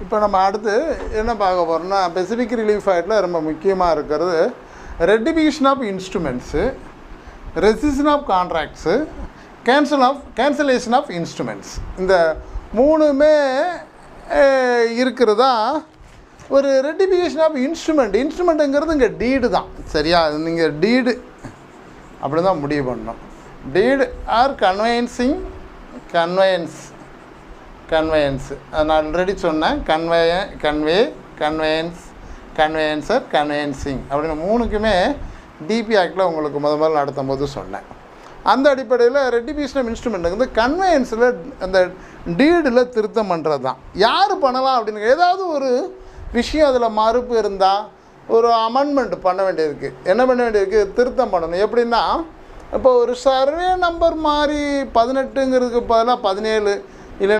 இப்போ நம்ம அடுத்து என்ன பார்க்க போகிறோம்னா ஸ்பெசிஃபிக் ரிலீஃப் ஆக்டில் ரொம்ப முக்கியமாக இருக்கிறது rectification of instruments, rescission of contracts, cancellation of instruments. இந்த மூணுமே இருக்கிறதா ஒரு ரெட்டிஃபிகேஷன் ஆஃப் இன்ஸ்ட்ருமெண்ட்டுங்கிறது இங்கே டீடு தான். சரியா? நீங்கள் டீடு அப்படி தான் முடிவு பண்ணணும். டீடு ஆர் கன்வேயன்ஸு நான் ஆல்ரெடி சொன்னேன். கன்வேயன்சர், கன்வேயன்சிங் அப்படின்னு மூணுக்குமே டிபி ஆக்டில் உங்களுக்கு முதல்ல நடத்தும் போது சொன்னேன். அந்த அடிப்படையில் ரெட்டிஃபிகேஷன் ஆஃப் இன்ஸ்ட்ருமெண்ட்டுங்கிறது கன்வேயன்ஸில் அந்த டீடில் திருத்தம் பண்ணுறது தான். யார் பண்ணலாம் அப்படின்னு ஏதாவது ஒரு விஷயம் அதில் மறுப்பு இருந்தால் ஒரு அமெண்ட்மெண்ட் பண்ண வேண்டியிருக்கு. என்ன பண்ண வேண்டியிருக்கு? திருத்தம் பண்ணணும். எப்படின்னா இப்போ ஒரு சர்வே நம்பர் மாதிரி 18ங்கிறதுக்கு பதிலாக 17 இல்லை